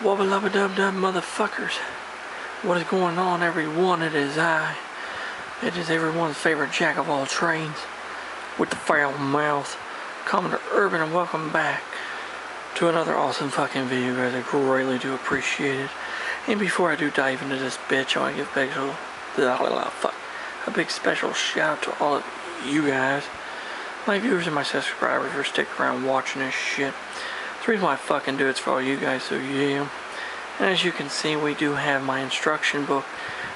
Wubba lubba dub dub motherfuckers. What is going on, everyone? It is I. It is everyone's favorite jack of all trades with the foul mouth, Commodore Urban, and welcome back to another awesome fucking video, guys. I greatly do appreciate it. And before I do dive into this bitch, I want to give a big special shout out to all of you guys, my viewers and my subscribers, for sticking around watching this shit. The reason why I fucking do it's for all you guys, so yeah. And as you can see, we do have my instruction book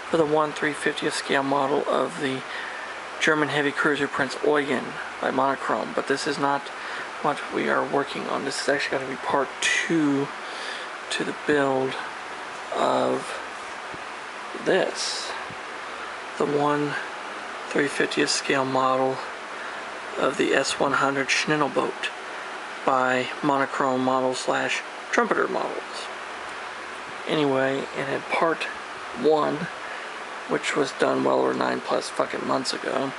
for the 1/350th scale model of the German heavy cruiser Prince Eugen by Monochrome. But this is not what we are working on. This is actually going to be part 2 to the build of this. The 1/350th scale model of the S100 Schnellboot by Monochrome model / Trumpeter models. Anyway, and in part 1, which was done well over 9+ fucking months ago,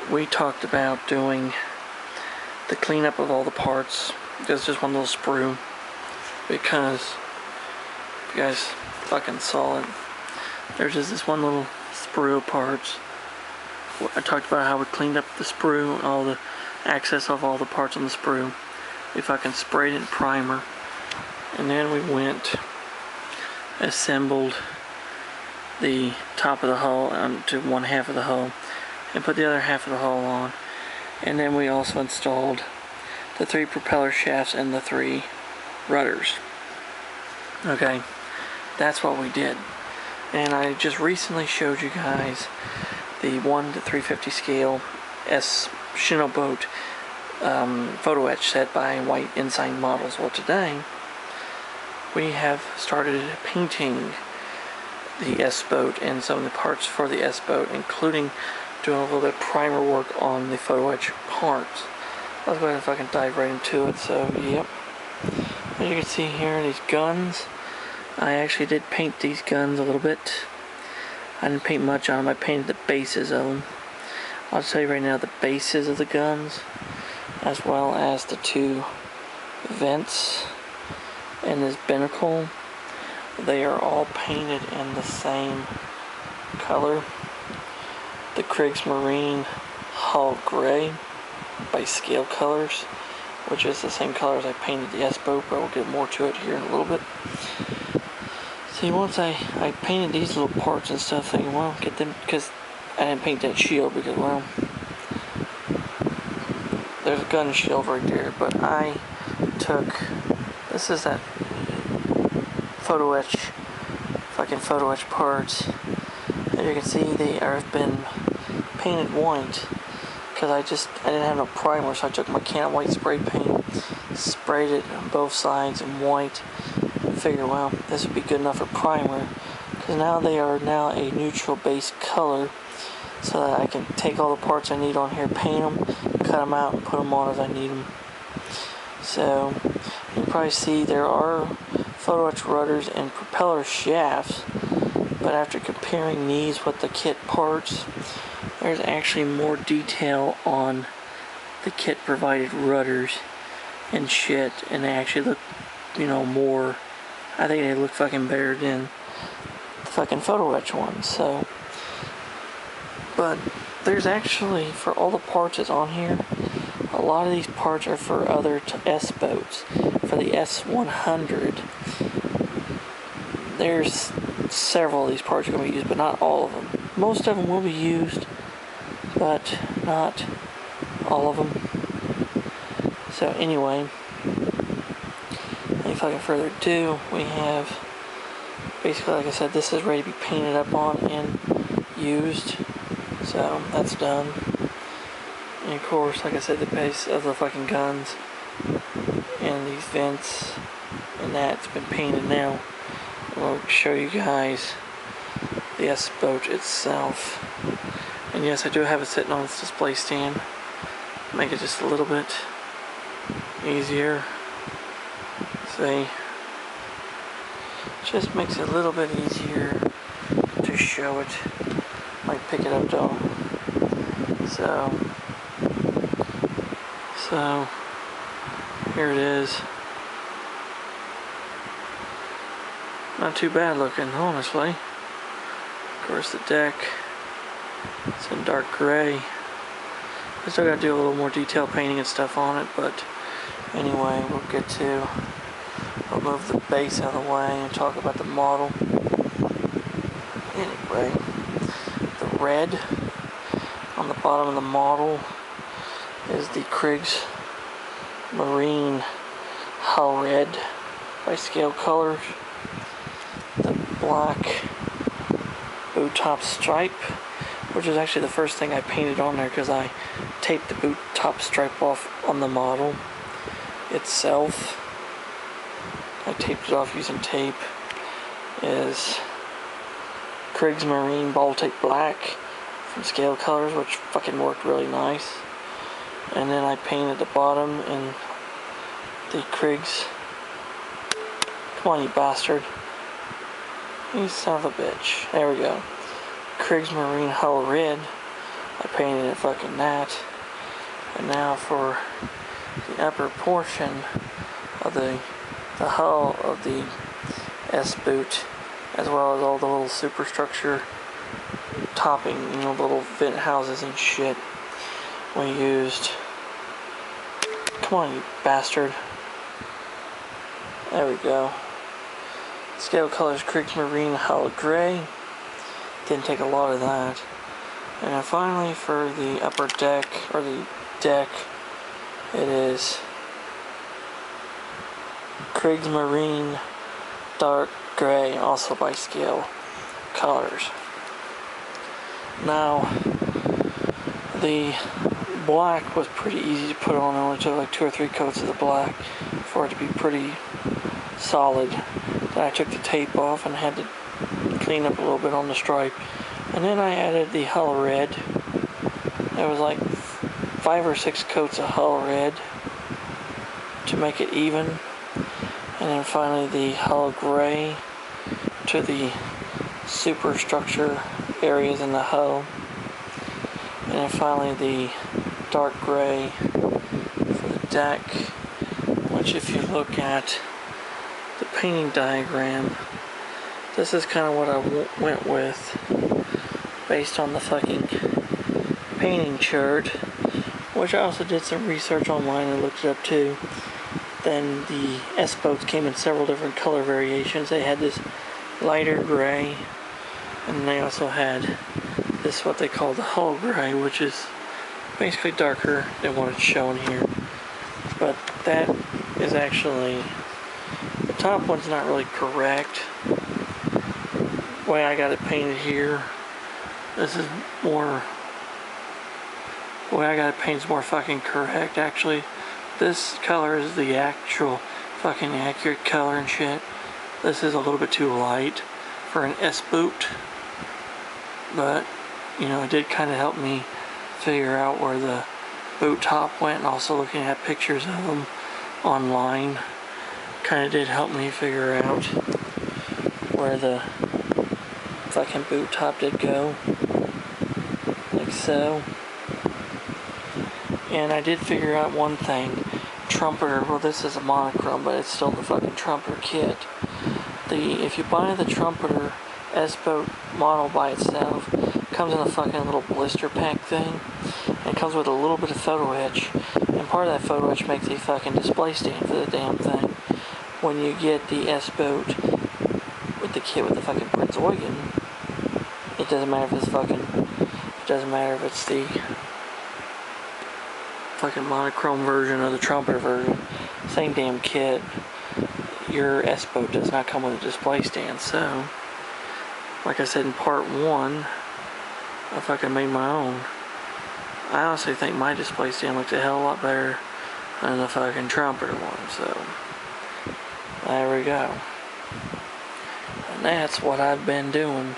we talked about doing the cleanup of all the parts. There's just one little sprue, because if you guys fucking saw it, there's just this one little sprue of parts. I talked about how we cleaned up the sprue and all the access of all the parts on the sprue. We fucking sprayed it in primer, and then we went, assembled the top of the hull onto one half of the hull and put the other half of the hull on, and then we also installed the 3 propeller shafts and the 3 rudders. Okay, that's what we did. And I just recently showed you guys the 1/350 scale S Schnellboot photo etch set by White Ensign Models. Well, today we have started painting the S-boat and some of the parts for the S-boat, including doing a little bit of primer work on the photo etch parts. Let's go ahead and fucking dive right into it. So, yep. As you can see here, these guns, I actually did paint these guns a little bit. I didn't paint much on them. I painted the bases of them. I'll tell you right now, the bases of the guns, as well as the 2 vents and this binnacle, they are all painted in the same color. The Kriegsmarine Hull Gray by Scale Colors, which is the same color as I painted the S-boat, but we'll get more to it here in a little bit. See, once I painted these little parts and stuff, thinking, well, get them, because I didn't paint that shield because, well, there's a gun shield right there, but I took, this is that photo etch parts. As you can see, they have been painted white, because I didn't have no primer, so I took my can of white spray paint, sprayed it on both sides in white, and figured, well, this would be good enough for primer, because now they are now a neutral base color, so that I can take all the parts I need on here, paint them, cut them out, and put them on as I need them. So, you can probably see there are photo etch rudders and propeller shafts, but after comparing these with the kit parts, there's actually more detail on the kit provided rudders and shit, and they actually look, you know, more, I think they look fucking better than the fucking photo etch ones. So, but there's actually, for all the parts that's on here, a lot of these parts are for other S-boats. For the S100, there's several of these parts are going to be used, but not all of them. Most of them will be used, but not all of them. So anyway, any fucking further ado, we have, basically, like I said, this is ready to be painted up on and used. So that's done. And of course, like I said, the base of the fucking guns and these vents and that's been painted now. I'll show you guys the S-boat itself. And yes, I do have it sitting on this display stand. Make it just a little bit easier. See? Just makes it a little bit easier to show it. Might pick it up though. So here it is. Not too bad looking, honestly. Of course, the deck, it's in dark gray. I still gotta do a little more detail painting and stuff on it, but anyway, we'll get to, I'll move the base out of the way and talk about the model. Anyway, the red on the bottom of the model is the Kriegs Marine Hull Red by Scale Colors. The black boot top stripe, which is actually the first thing I painted on there because I taped the boot top stripe off on the model itself. I taped it off using tape. Is Kriegs Marine Baltic Black from Scale Colors, which fucking worked really nice. And then I painted the bottom in the Kriegs. Come on, you bastard. You son of a bitch. There we go. Kriegs Marine Hull Red. I painted it fucking that. And now for the upper portion of the hull of the S-boot, as well as all the little superstructure topping, you know, the little vent houses and shit. We used, come on, you bastard. There we go. Scale Colors Kriegs Marine Hull Gray. Didn't take a lot of that. And then finally for the upper deck, or the deck, it is Kriegs Marine Dark Gray, also by Scale Colors. Now, the black was pretty easy to put on. It only took like 2 or 3 coats of the black for it to be pretty solid. Then I took the tape off and had to clean up a little bit on the stripe. And then I added the hull red. There was like 5 or 6 coats of hull red to make it even. And then finally the hull gray to the superstructure areas in the hull. And then finally the dark gray for the deck, which if you look at the painting diagram, this is kind of what I went with based on the fucking painting chart, which I also did some research online and looked it up too. Then the S-boats came in several different color variations. They had this lighter gray, and they also had this, what they call the hull gray, which is basically darker than what it's shown here. But that is actually, the top one's not really correct. The way I got it painted here, this is more, the way I got it painted is more fucking correct actually. This color is the actual fucking accurate color and shit. This is a little bit too light for an S-boot, but you know, it did kind of help me figure out where the boot top went, and also looking at pictures of them online kind of did help me figure out where the fucking boot top did go, like so. And I did figure out one thing. Trumpeter, well, this is a monochrome, but it's still the fucking Trumpeter kit. If you buy the Trumpeter S-boat model by itself, it comes in a fucking little blister pack thing. And it comes with a little bit of photo etch. And part of that photo etch makes a fucking display stand for the damn thing. When you get the S-boat with the kit with the fucking Prince Eugen, it doesn't matter if it's fucking, it doesn't matter if it's the fucking monochrome version or the Trumpeter version, same damn kit. Your S-boat does not come with a display stand. So, like I said in part 1, I fucking made my own. I honestly think my display stand looks a hell of a lot better than the fucking Trumpeter one. So, there we go. And that's what I've been doing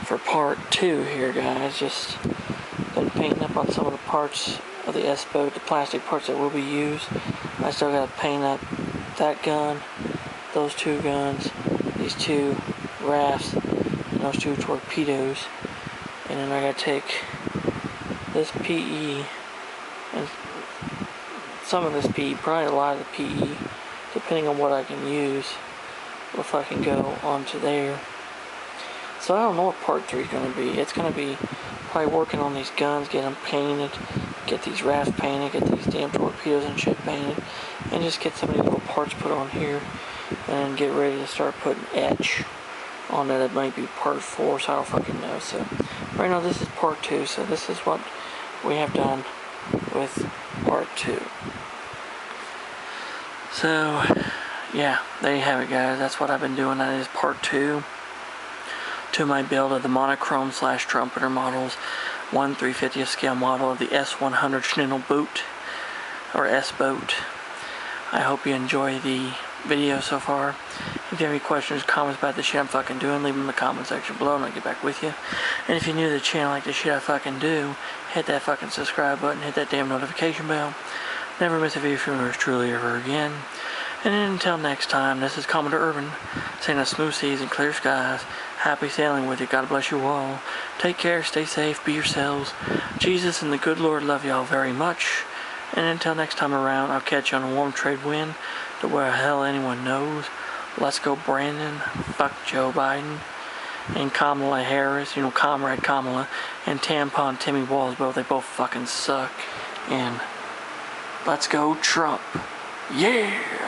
for part 2 here, guys. Just been painting up on some of the parts of the S-boat, the plastic parts that will be used. I still got to paint up that gun, those 2 guns, these 2 rafts, and those 2 torpedoes. And then I got to take this PE and some of this PE, probably a lot of the PE, depending on what I can use, will fucking go onto there. So I don't know what part 3 is going to be. It's going to be probably working on these guns, get them painted, get these rafts painted, get these damn torpedoes and shit painted, and just get some of these little parts put on here, and get ready to start putting etch on that. It might be part 4, so I don't fucking know. So right now this is part 2, so this is what we have done with part 2. So yeah, there you have it, guys. That's what I've been doing. That is part 2 to my build of the Monochrome / Trumpeter models, 1/350th scale model of the S100 Schnellboot, or S-boat. I hope you enjoy the video so far. If you have any questions, comments about the shit I'm fucking doing, leave them in the comment section below and I'll get back with you. And if you're new to the channel, like the shit I fucking do, hit that fucking subscribe button, hit that damn notification bell. Never miss a video from yours truly ever again. And until next time, this is Commodore Urban, saying a smooth seas and clear skies. Happy sailing with you. God bless you all. Take care, stay safe, be yourselves. Jesus and the good Lord love y'all very much. And until next time around, I'll catch you on a warm trade wind to where the hell anyone knows. Let's go Brandon, fuck Joe Biden, and Kamala Harris, you know, Comrade Kamala, and Tampon Timmy Walsbo. They both fucking suck. And let's go Trump. Yeah!